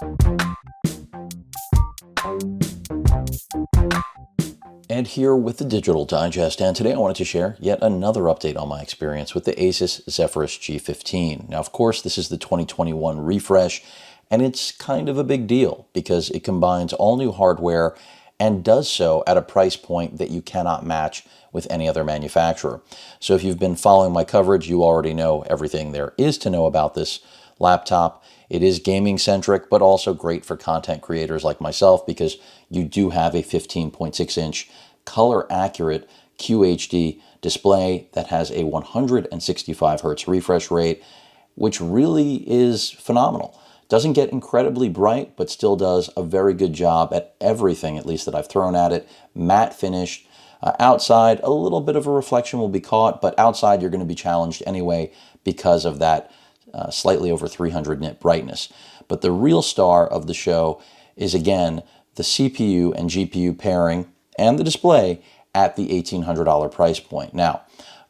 And here with the Digital Digest, and today I wanted to share yet another update on my experience with the Asus Zephyrus G15. Now, of course, this is the 2021 refresh, and it's kind of a big deal because it combines all new hardware and does so at a price point that you cannot match with any other manufacturer. So if you've been following my coverage, you already know everything there is to know about this laptop. It is gaming centric, but also great for content creators like myself because you do have a 15.6-inch color accurate QHD display that has a 165 hertz refresh rate, which really is phenomenal. Doesn't get incredibly bright, but still does a very good job at everything, at least that I've thrown at it. Matte finished. Outside, a little bit of a reflection will be caught, but outside you're going to be challenged anyway because of that slightly over 300 nit brightness. But the real star of the show is, again, the CPU and GPU pairing and the display at the $1,800 price point. Now,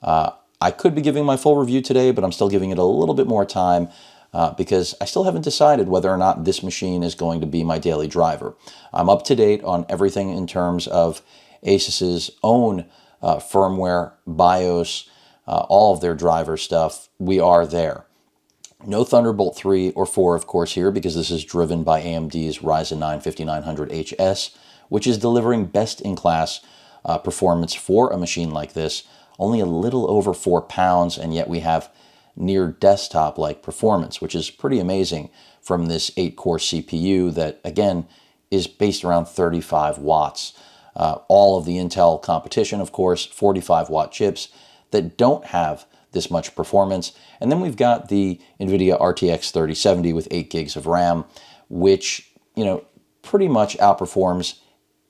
I could be giving my full review today, but I'm still giving it a little bit more time because I still haven't decided whether or not this machine is going to be my daily driver. I'm up to date on everything in terms of Asus's own firmware, BIOS, all of their driver stuff. We are there. No Thunderbolt 3 or 4, of course, here, because this is driven by AMD's Ryzen 9 5900HS, which is delivering best-in-class performance for a machine like this, only a little over 4 pounds, and yet we have near desktop-like performance, which is pretty amazing from this 8-core CPU that, again, is based around 35 watts. All of the Intel competition, of course, 45-watt chips that don't have this much performance. And then we've got the Nvidia RTX 3070 with 8 gigs of RAM, which, pretty much outperforms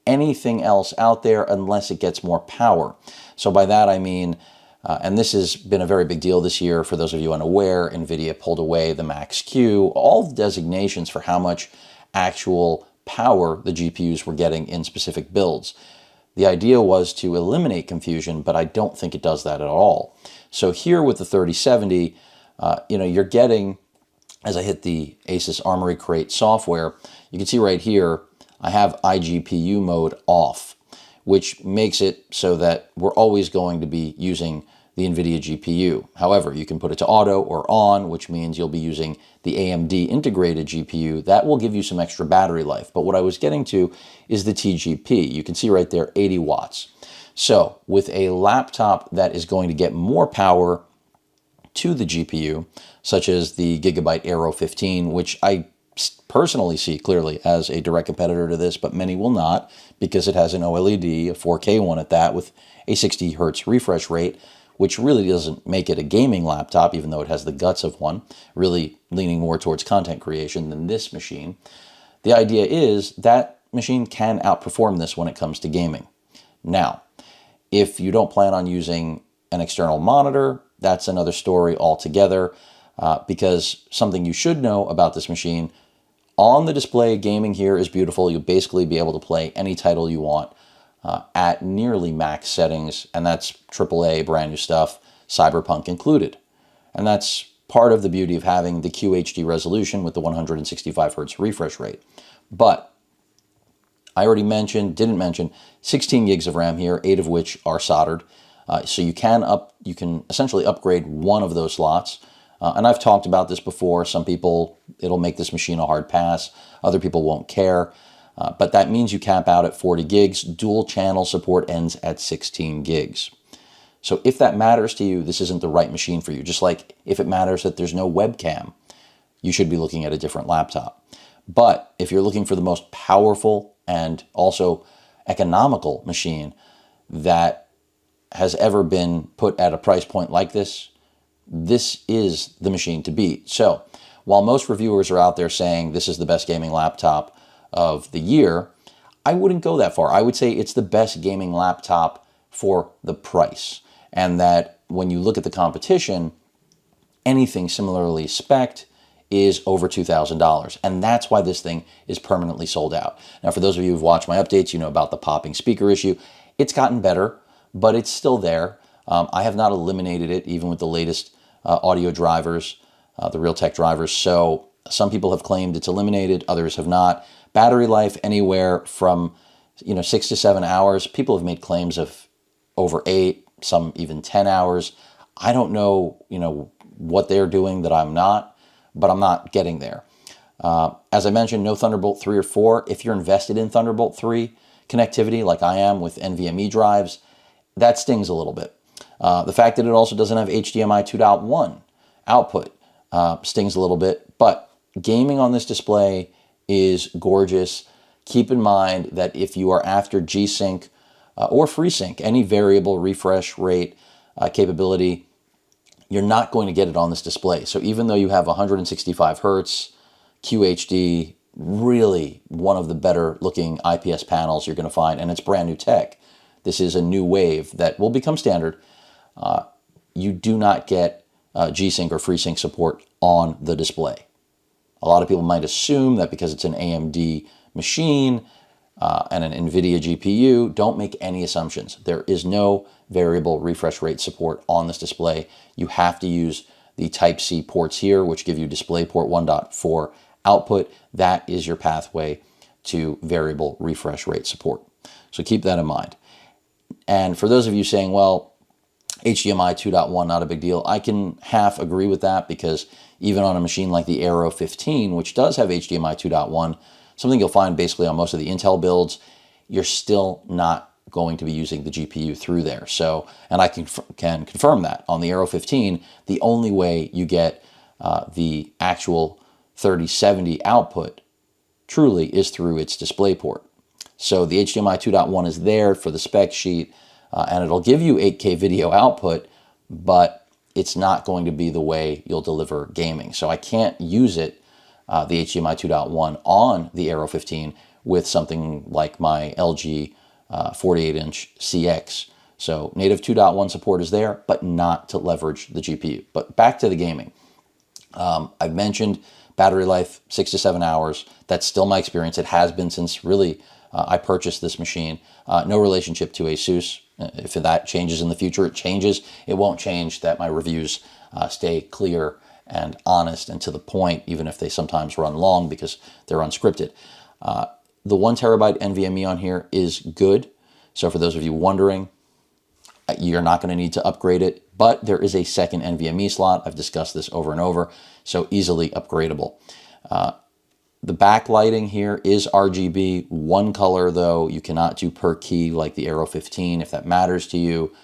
anything else out there unless it gets more power. So by that I mean, and this has been a very big deal this year, for those of you unaware, Nvidia pulled away the Max-Q, all the designations for how much actual power the GPUs were getting in specific builds. The idea was to eliminate confusion, but I don't think it does that at all. So here with the 3070, you're getting, as I hit the Asus Armory Crate software, you can see right here, I have iGPU mode off, which makes it so that we're always going to be using the Nvidia GPU. However, you can put it to auto or on, which means you'll be using the AMD integrated GPU. That will give you some extra battery life. But what I was getting to is the TGP. You can see right there, 80 watts. So with a laptop that is going to get more power to the GPU, such as the Gigabyte Aero 15, which I personally see clearly as a direct competitor to this, but many will not because it has an OLED, a 4K one at that, with a 60 hertz refresh rate, which really doesn't make it a gaming laptop, even though it has the guts of one, really leaning more towards content creation than this machine. The idea is that machine can outperform this when it comes to gaming. Now, if you don't plan on using an external monitor, that's another story altogether, because something you should know about this machine, on the display, gaming here is beautiful. You'll basically be able to play any title you want at nearly max settings, and that's AAA, brand new stuff, Cyberpunk included. And that's part of the beauty of having the QHD resolution with the 165 hertz refresh rate. But I already didn't mention 16 gigs of RAM here, 8 of which are soldered. So you can essentially upgrade one of those slots. And I've talked about this before. Some people, it'll make this machine a hard pass. Other people won't care. But that means you cap out at 40 gigs. Dual channel support ends at 16 gigs. So if that matters to you, this isn't the right machine for you. Just like if it matters that there's no webcam, you should be looking at a different laptop. But if you're looking for the most powerful and also economical machine that has ever been put at a price point like this, this is the machine to beat. So while most reviewers are out there saying this is the best gaming laptop of the year, I wouldn't go that far. I would say it's the best gaming laptop for the price. And that when you look at the competition, anything similarly spec'd is over $2,000. And that's why this thing is permanently sold out. Now, for those of you who've watched my updates, you know about the popping speaker issue. It's gotten better, but it's still there. I have not eliminated it, even with the latest audio drivers, the Realtek drivers. So Some people have claimed it's eliminated, others have not. Battery life anywhere from 6 to 7 hours. People have made claims of over 8, some even 10 hours. I don't know, what they're doing that I'm not, but I'm not getting there. As I mentioned, no Thunderbolt 3 or 4. If you're invested in Thunderbolt 3 connectivity, like I am with NVMe drives, that stings a little bit. The fact that it also doesn't have HDMI 2.1 output stings a little bit, but gaming on this display is gorgeous. Keep in mind that if you are after G-Sync or FreeSync, any variable refresh rate capability, you're not going to get it on this display. So even though you have 165 hertz, QHD, really one of the better looking IPS panels you're going to find, and it's brand new tech. This is a new wave that will become standard. You do not get G-Sync or FreeSync support on the display. A lot of people might assume that because it's an AMD machine and an Nvidia GPU, don't make any assumptions. There is no variable refresh rate support on this display. You have to use the Type-C ports here, which give you DisplayPort 1.4 output. That is your pathway to variable refresh rate support. So keep that in mind. And for those of you saying, well, HDMI 2.1, not a big deal, I can half agree with that, because even on a machine like the Aero 15, which does have HDMI 2.1, something you'll find basically on most of the Intel builds, you're still not going to be using the GPU through there. So, and I can confirm that on the Aero 15, the only way you get the actual 3070 output truly is through its DisplayPort. So the HDMI 2.1 is there for the spec sheet, and it'll give you 8K video output, but it's not going to be the way you'll deliver gaming. So I can't use it, the HDMI 2.1 on the Aero 15 with something like my LG 48-inch CX. So native 2.1 support is there, but not to leverage the GPU. But back to the gaming. I've mentioned battery life, 6 to 7 hours. That's still my experience. It has been since really I purchased this machine. No relationship to Asus. If that changes in the future, it changes. It won't change that my reviews stay clear and honest and to the point, even if they sometimes run long because they're unscripted. The 1 terabyte NVMe on here is good. So for those of you wondering, you're not going to need to upgrade it, but there is a second NVMe slot. I've discussed this over and over, so easily upgradable. The backlighting here is RGB, one color though. You cannot do per key like the Aero 15. If that matters to you,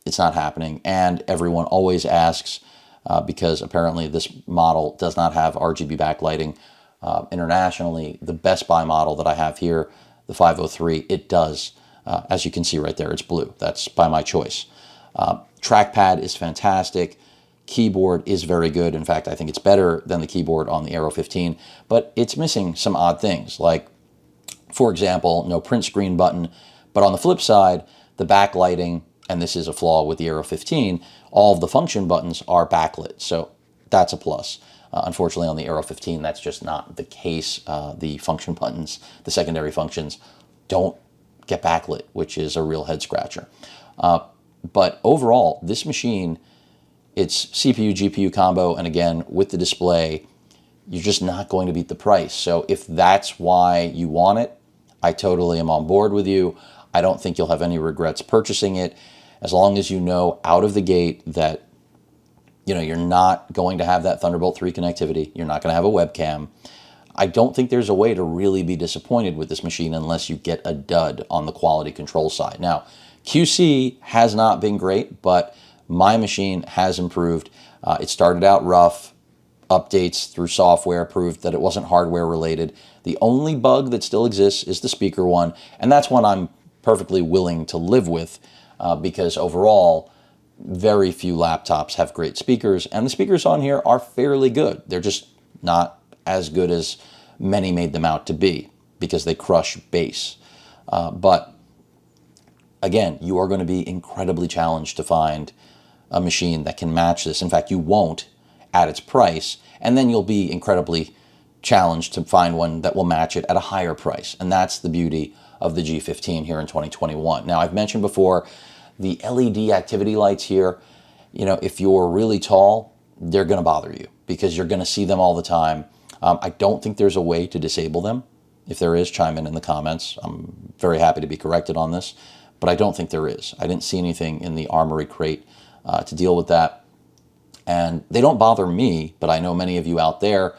it's not happening. And everyone always asks, because apparently this model does not have RGB backlighting. Internationally, the Best Buy model that I have here, the 503, it does. As you can see right there, it's blue. That's by my choice. Trackpad is fantastic. Keyboard is very good. In fact, I think it's better than the keyboard on the Aero 15, but it's missing some odd things. Like, for example, no print screen button. But on the flip side, the backlighting, and this is a flaw with the Aero 15, all of the function buttons are backlit. So that's a plus. Unfortunately, on the Aero 15, that's just not the case. The function buttons, the secondary functions, don't get backlit, which is a real head scratcher. But overall, this machine, it's CPU, GPU combo, and again, with the display, you're just not going to beat the price. So if that's why you want it, I totally am on board with you. I don't think you'll have any regrets purchasing it, as long as you know out of the gate that you're not going to have that Thunderbolt 3 connectivity. You're not going to have a webcam. I don't think there's a way to really be disappointed with this machine unless you get a dud on the quality control side. Now, QC has not been great, but my machine has improved. It started out rough. Updates through software proved that it wasn't hardware related. The only bug that still exists is the speaker one, and that's one I'm perfectly willing to live with because overall, very few laptops have great speakers, and the speakers on here are fairly good. They're just not as good as many made them out to be because they crush bass. But again, you are going to be incredibly challenged to find a machine that can match this. In fact, you won't at its price, and then you'll be incredibly challenged to find one that will match it at a higher price. And that's the beauty of the G15 here in 2021. Now, I've mentioned before, the LED activity lights here, if you're really tall, they're going to bother you because you're going to see them all the time. I don't think there's a way to disable them. If there is, chime in the comments. I'm very happy to be corrected on this, but I don't think there is. I didn't see anything in the Armory crate to deal with that. And they don't bother me, but I know many of you out there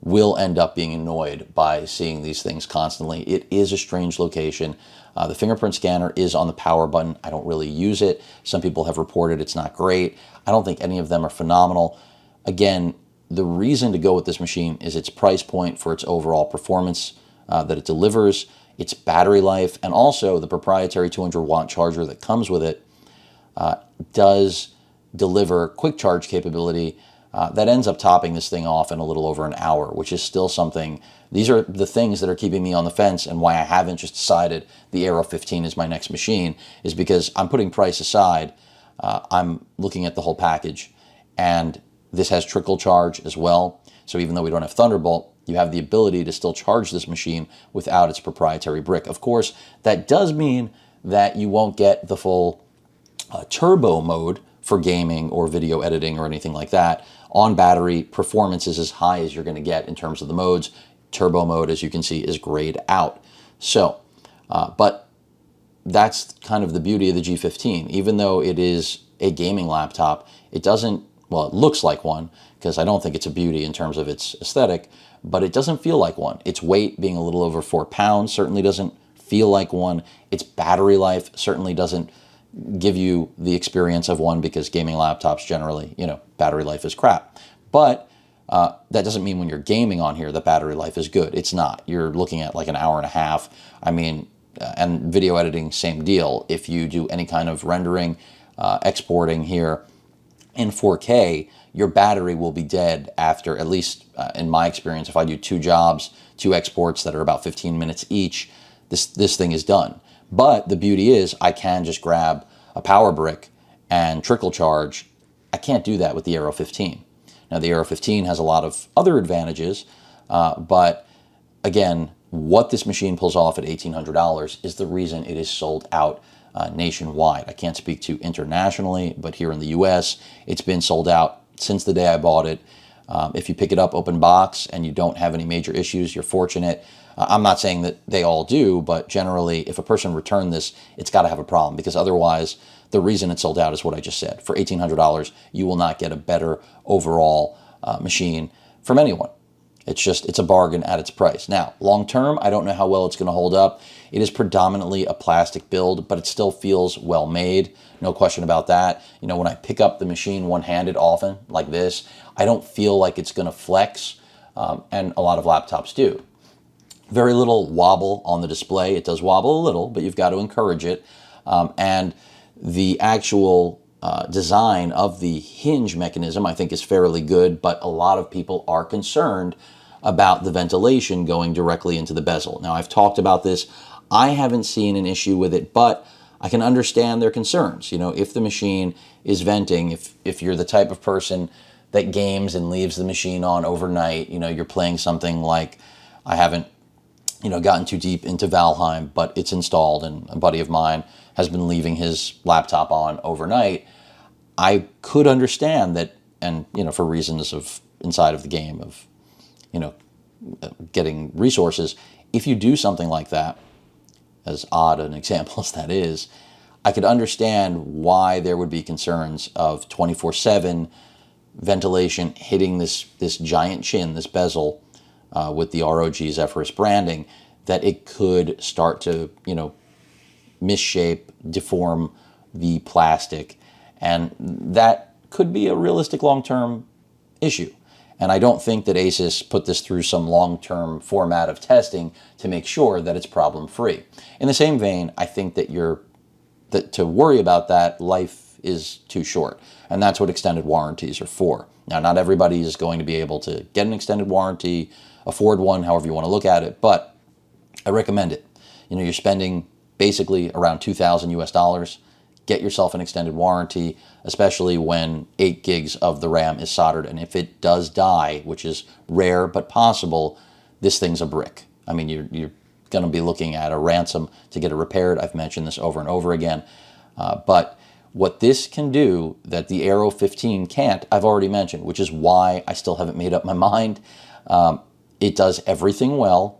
will end up being annoyed by seeing these things constantly. It is a strange location. The fingerprint scanner is on the power button. I don't really use it. Some people have reported it's not great. I don't think any of them are phenomenal. Again, the reason to go with this machine is its price point for its overall performance that it delivers, its battery life, and also the proprietary 200-watt charger that comes with it does deliver quick charge capability that ends up topping this thing off in a little over an hour, which is still something. These are the things that are keeping me on the fence, and why I haven't just decided the Aero 15 is my next machine is because I'm putting price aside. I'm looking at the whole package, and this has trickle charge as well. So even though we don't have Thunderbolt, you have the ability to still charge this machine without its proprietary brick. Of course, that does mean that you won't get the full turbo mode for gaming or video editing or anything like that. On battery, performance is as high as you're going to get in terms of the modes. Turbo mode, as you can see, is grayed out. So, but that's kind of the beauty of the G15. Even though it is a gaming laptop, it doesn't, well, it looks like one, because I don't think it's a beauty in terms of its aesthetic, but it doesn't feel like one. Its weight being a little over 4 pounds certainly doesn't feel like one. Its battery life certainly doesn't give you the experience of one, because gaming laptops generally, battery life is crap. But that doesn't mean when you're gaming on here, the battery life is good. It's not. You're looking at like an hour and a half. I mean, and video editing, same deal. If you do any kind of rendering, exporting here in 4K, your battery will be dead after, at least in my experience, if I do 2 jobs, 2 exports that are about 15 minutes each, this thing is done. But the beauty is I can just grab a power brick and trickle charge. I can't do that with the Aero 15. Now, the Aero 15 has a lot of other advantages, but again, what this machine pulls off at $1,800 is the reason it is sold out nationwide. I can't speak to internationally, but here in the US, it's been sold out since the day I bought it. If you pick it up open box and you don't have any major issues, you're fortunate. I'm not saying that they all do, but generally, if a person returned this, it's got to have a problem, because otherwise, the reason it's sold out is what I just said. For $1,800, you will not get a better overall machine from anyone. It's a bargain at its price. Now, long term, I don't know how well it's going to hold up. It is predominantly a plastic build, but it still feels well made. No question about that. When I pick up the machine one-handed often, like this, I don't feel like it's going to flex, and a lot of laptops do. Very little wobble on the display. It does wobble a little, but you've got to encourage it. And the actual design of the hinge mechanism, I think, is fairly good, but a lot of people are concerned about the ventilation going directly into the bezel. Now, I've talked about this. I haven't seen an issue with it, but I can understand their concerns. If the machine is venting, if you're the type of person that games and leaves the machine on overnight, you're playing something like, I haven't gotten too deep into Valheim, but it's installed, and a buddy of mine has been leaving his laptop on overnight. I could understand that, and for reasons of inside of the game of getting resources, if you do something like that, as odd an example as that is, I could understand why there would be concerns of 24/7 ventilation hitting this giant chin, this bezel, with the ROG Zephyrus branding, that it could start to, misshape, deform the plastic. And that could be a realistic long-term issue. And I don't think that Asus put this through some long-term format of testing to make sure that it's problem-free. In the same vein, I think that to worry about that, life is too short. And that's what extended warranties are for. Now, not everybody is going to be able to get an extended warranty, afford one, however you want to look at it, but I recommend it. You're spending basically around $2,000 US. Get yourself an extended warranty, especially when 8 gigs of the RAM is soldered. And if it does die, which is rare but possible, this thing's a brick. I mean, you're going to be looking at a ransom to get it repaired. I've mentioned this over and over again. But What this can do that the Aero 15 can't, I've already mentioned, which is why I still haven't made up my mind. It does everything well.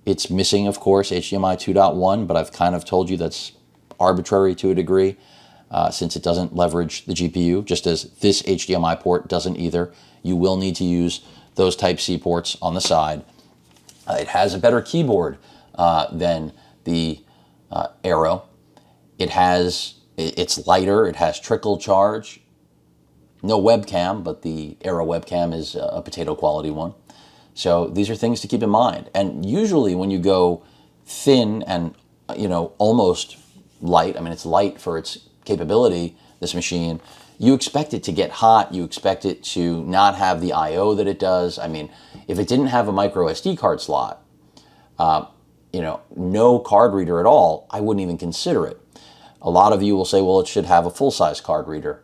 It's missing, of course, HDMI 2.1, but I've kind of told you that's arbitrary to a degree since it doesn't leverage the GPU, just as this HDMI port doesn't either. You will need to use those Type-C ports on the side. It has a better keyboard than the Aero. It's lighter, it has trickle charge. No webcam, but the Aero webcam is a potato quality one. So these are things to keep in mind. And usually when you go thin and, almost light, I mean, it's light for its capability, this machine, you expect it to get hot. You expect it to not have the I/O that it does. I mean, if it didn't have a micro SD card slot, no card reader at all, I wouldn't even consider it. A lot of you will say, well, it should have a full-size card reader.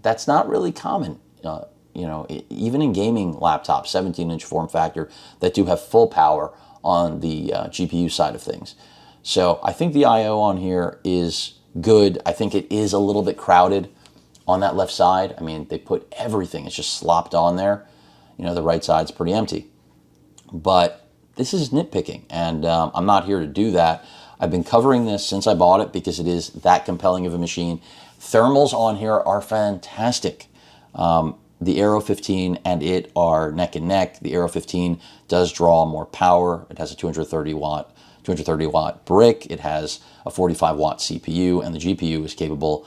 That's not really common. Even in gaming laptops, 17-inch form factor that do have full power on the GPU side of things. So I think the I/O on here is good. I think it is a little bit crowded on that left side. I mean, they put everything. It's just slopped on there. The right side's pretty empty. But this is nitpicking, and I'm not here to do that. I've been covering this since I bought it because it is that compelling of a machine. Thermals on here are fantastic. The Aero 15 and it are neck and neck. The Aero 15 does draw more power. It has a 230 watt brick. It has a 45 watt CPU, and the GPU is capable,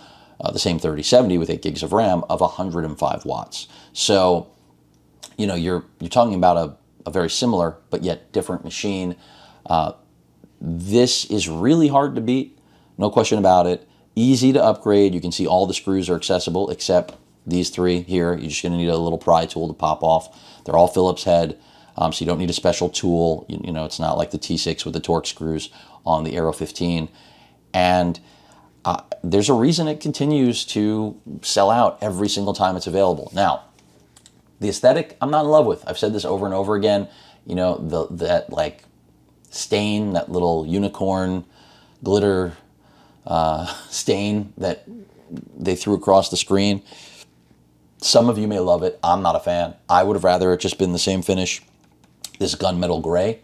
the same 3070 with 8 gigs of RAM, of 105 watts. So, you're talking about a very similar but yet different machine. This is really hard to beat, no question about it. Easy to upgrade. You can see all the screws are accessible except these three here. You're just going to need a little pry tool to pop off. They're all Phillips head, so you don't need a special tool. It's not like the T6 with the Torx screws on the Aero 15. And there's a reason it continues to sell out every single time it's available. Now, the aesthetic, I'm not in love with. I've said this over and over again. That like stain, that little unicorn glitter stain that they threw across the screen. Some of you may love it. I'm not a fan. I would have rather it just been the same finish, this gunmetal gray,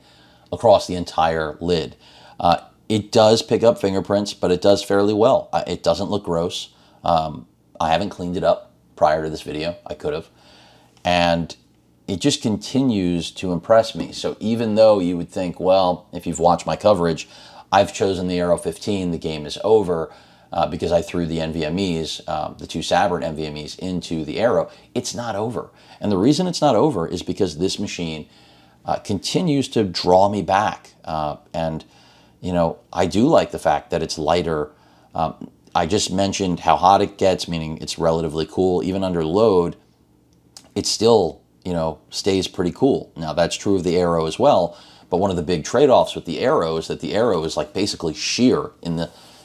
across the entire lid. It does pick up fingerprints, but it does fairly well. It doesn't look gross. I haven't cleaned it up prior to this video. I could have. And it just continues to impress me. So even though you would think, well, if you've watched my coverage, I've chosen the Aero 15, the game is over, because I threw the NVMEs, the two Sabrent NVMEs, into the Aero. It's not over. And the reason it's not over is because this machine continues to draw me back. And I do like the fact that it's lighter. I just mentioned how hot it gets, meaning it's relatively cool. Even under load, it still, stays pretty cool. Now, that's true of the Aero as well. But one of the big trade-offs with the Aero is that the Aero is like basically sheer in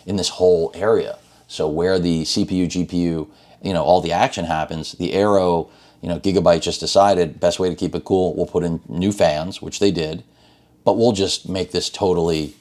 this whole area. So where the CPU, GPU, all the action happens, the Aero, Gigabyte just decided best way to keep it cool, we'll put in new fans, which they did, but we'll just make this totally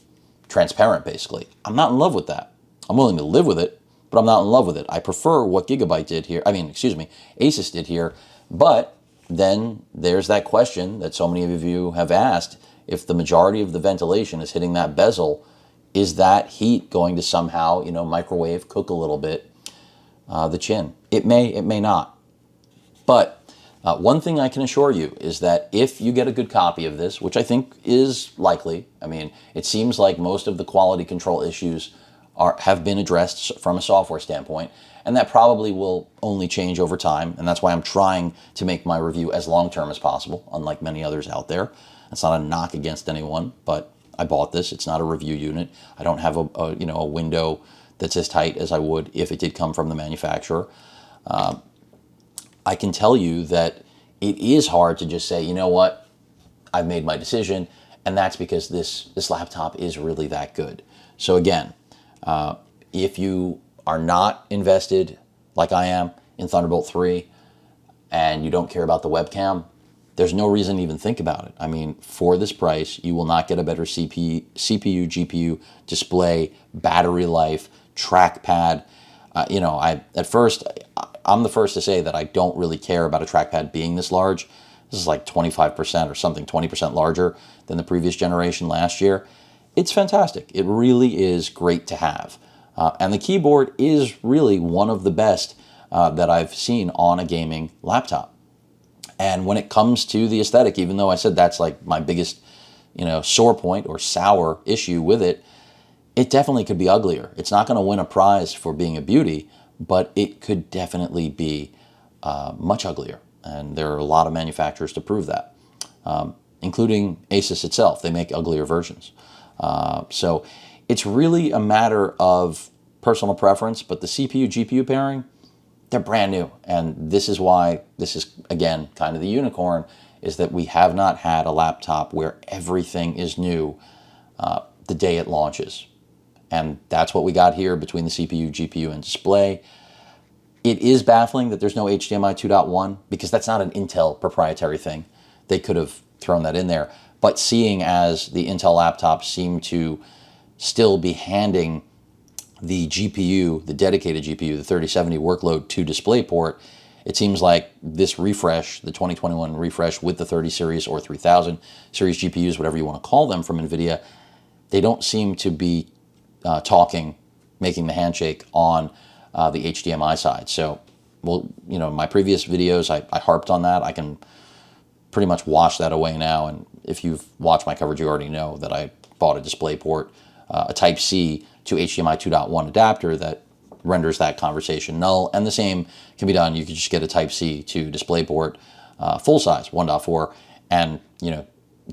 transparent, basically. I'm not in love with that. I'm willing to live with it, but I'm not in love with it. I prefer what Gigabyte did here. Asus did here. But then there's that question that so many of you have asked. If the majority of the ventilation is hitting that bezel, is that heat going to somehow, microwave, cook a little bit the chin? It may not. But one thing I can assure you is that if you get a good copy of this, which I think is likely, it seems like most of the quality control issues have been addressed from a software standpoint, and that probably will only change over time, and that's why I'm trying to make my review as long-term as possible, unlike many others out there. It's not a knock against anyone, but I bought this. It's not a review unit. I don't have a window that's as tight as I would if it did come from the manufacturer. I can tell you that it is hard to just say, you know what, I've made my decision, and that's because this laptop is really that good. So again, if you are not invested, like I am, in Thunderbolt 3, and you don't care about the webcam, there's no reason to even think about it. For this price, you will not get a better CPU, GPU, display, battery life, trackpad. You know, at first, I'm the first to say that I don't really care about a trackpad being this large. This is like 25% or something, 20% larger than the previous generation last year. It's fantastic. It really is great to have. And the keyboard is really one of the best that I've seen on a gaming laptop. And when it comes to the aesthetic, even though I said that's like my biggest, you know, sore point or sour issue with it, it definitely could be uglier. It's not going to win a prize for being a beauty, but it could definitely be much uglier. And there are a lot of manufacturers to prove that, including Asus itself. They make uglier versions. So it's really a matter of personal preference, but the CPU-GPU pairing, they're brand new. And this is why this is, again, kind of the unicorn, is that we have not had a laptop where everything is new the day it launches. And that's what we got here between the CPU, GPU, and display. It is baffling that there's no HDMI 2.1 because that's not an Intel proprietary thing. They could have thrown that in there. But seeing as the Intel laptops seem to still be handing the GPU, the dedicated GPU, the 3070 workload to DisplayPort, it seems like this refresh, the 2021 refresh with the 30 series or 3000 series GPUs, whatever you want to call them from Nvidia, they don't seem to be making the handshake on the HDMI side. So, well, you know, my previous videos, I harped on that. I can pretty much wash that away now. And if you've watched my coverage, you already know that I bought a DisplayPort, a Type-C to HDMI 2.1 adapter that renders that conversation null. And the same can be done. You could just get a Type-C to DisplayPort full size, 1.4, and, you know,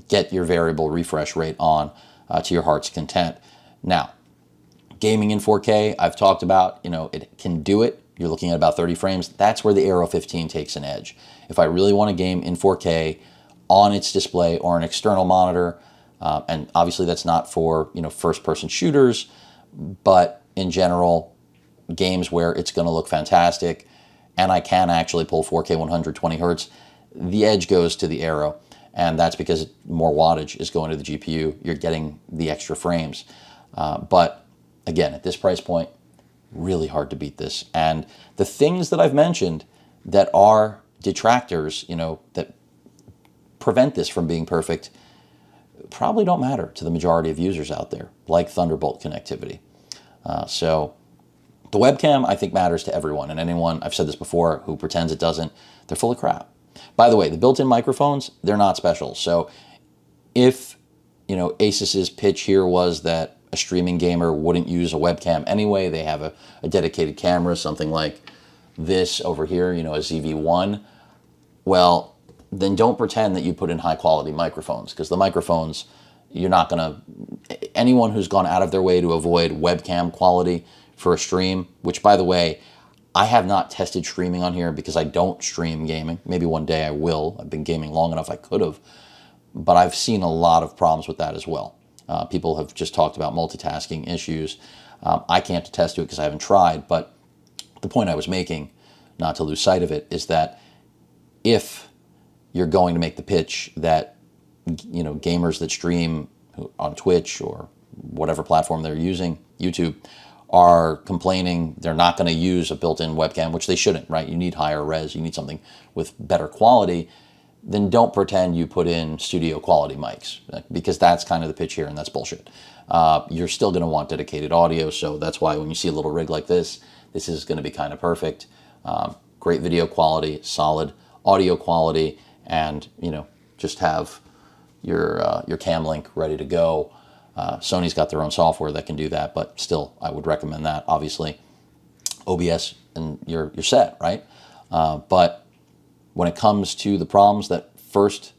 get your variable refresh rate on to your heart's content. Now, gaming in 4K, I've talked about, you know, it can do it. You're looking at about 30 frames. That's where the Aero 15 takes an edge. If I really want to game in 4K on its display or an external monitor, and obviously that's not for, you know, first-person shooters, but in general, games where it's going to look fantastic and I can actually pull 4K 120 hertz, the edge goes to the Aero. And that's because more wattage is going to the GPU. You're getting the extra frames. But again, at this price point, really hard to beat this. And the things that I've mentioned that are detractors, you know, that prevent this from being perfect, probably don't matter to the majority of users out there, like Thunderbolt connectivity. So the webcam, I think, matters to everyone. And anyone, I've said this before, who pretends it doesn't, they're full of crap. By the way, the built-in microphones, they're not special. So if, you know, Asus's pitch here was that a streaming gamer wouldn't use a webcam anyway, they have a dedicated camera, something like this over here, you know, a ZV-1, well, then don't pretend that you put in high-quality microphones, because the microphones, you're not going to... Anyone who's gone out of their way to avoid webcam quality for a stream, which, by the way, I have not tested streaming on here because I don't stream gaming. Maybe one day I will. I've been gaming long enough I could have. But I've seen a lot of problems with that as well. People have just talked about multitasking issues. I can't attest to it because I haven't tried. But the point I was making, not to lose sight of it, is that if you're going to make the pitch that, you know, gamers that stream on Twitch or whatever platform they're using, YouTube, are complaining they're not going to use a built-in webcam, which they shouldn't, right? You need higher res, you need something with better quality, then don't pretend you put in studio quality mics, because that's kind of the pitch here, and that's bullshit. You're still going to want dedicated audio, so that's why when you see a little rig like this, this is going to be kind of perfect. Great video quality, solid audio quality, and, you know, just have your cam link ready to go. Sony's got their own software that can do that, but still, I would recommend that. Obviously, OBS, and you're set, right? But when it comes to the problems that first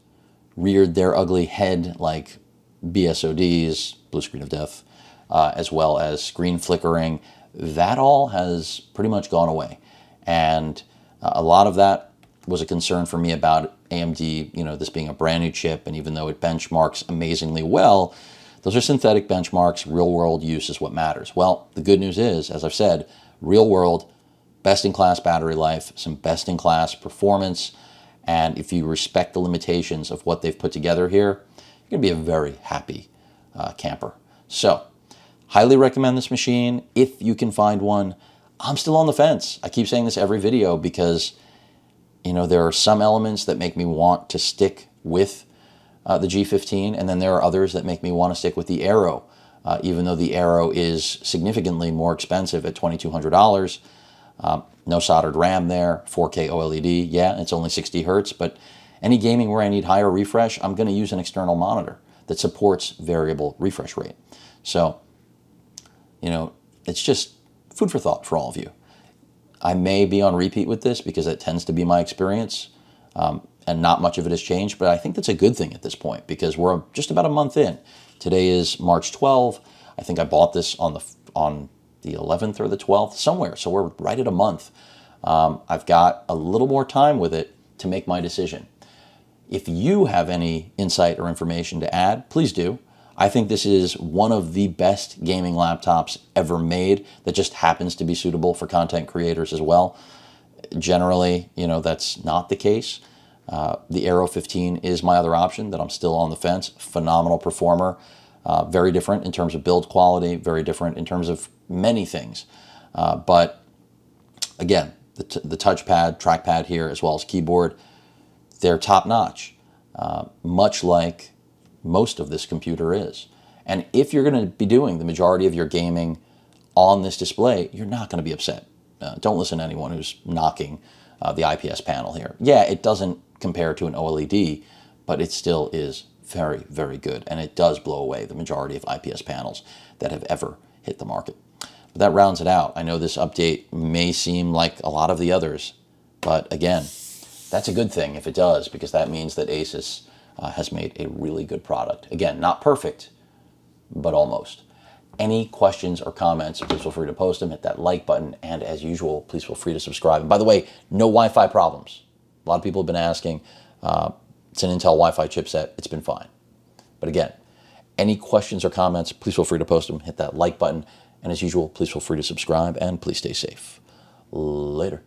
reared their ugly head, like BSODs, blue screen of death, as well as screen flickering, that all has pretty much gone away. And a lot of that was a concern for me about AMD, you know, this being a brand new chip, and even though it benchmarks amazingly well, those are synthetic benchmarks. Real world use is what matters. Well, the good news is, as I've said, real world, best-in-class battery life, some best-in-class performance, and if you respect the limitations of what they've put together here, you're going to be a very happy camper. So, highly recommend this machine if you can find one. I'm still on the fence. I keep saying this every video because, you know, there are some elements that make me want to stick with the G15, and then there are others that make me want to stick with the Aero, even though the Aero is significantly more expensive at $2,200. No soldered RAM there, 4K OLED. Yeah, it's only 60 hertz, but any gaming where I need higher refresh, I'm going to use an external monitor that supports variable refresh rate. So, you know, it's just food for thought for all of you. I may be on repeat with this because that tends to be my experience, and not much of it has changed, but I think that's a good thing at this point because we're just about a month in. Today is March 12th. I think I bought this on the 11th or the 12th, somewhere, so we're right at a month. I've got a little more time with it to make my decision. If you have any insight or information to add, please do. I think this is one of the best gaming laptops ever made that just happens to be suitable for content creators as well. Generally, you know, that's not the case. The Aero 15 is my other option that I'm still on the fence. Phenomenal performer. Very different in terms of build quality, very different in terms of many things. But again, the touchpad, trackpad here, as well as keyboard, they're top notch, much like most of this computer is. And if you're going to be doing the majority of your gaming on this display, you're not going to be upset. Don't listen to anyone who's knocking the IPS panel here. Yeah, it doesn't compare to an OLED, but it still is very, very good. And it does blow away the majority of IPS panels that have ever hit the market. But that rounds it out. I know this update may seem like a lot of the others, but again, that's a good thing if it does, because that means that Asus has made a really good product. Again, not perfect, but almost. Any questions or comments, please feel free to post them, hit that like button, and as usual, please feel free to subscribe. And by the way, no Wi-Fi problems. A lot of people have been asking. It's an Intel Wi-Fi chipset. It's been fine. But again, any questions or comments, please feel free to post them, hit that like button, and as usual, please feel free to subscribe, and please stay safe. Later.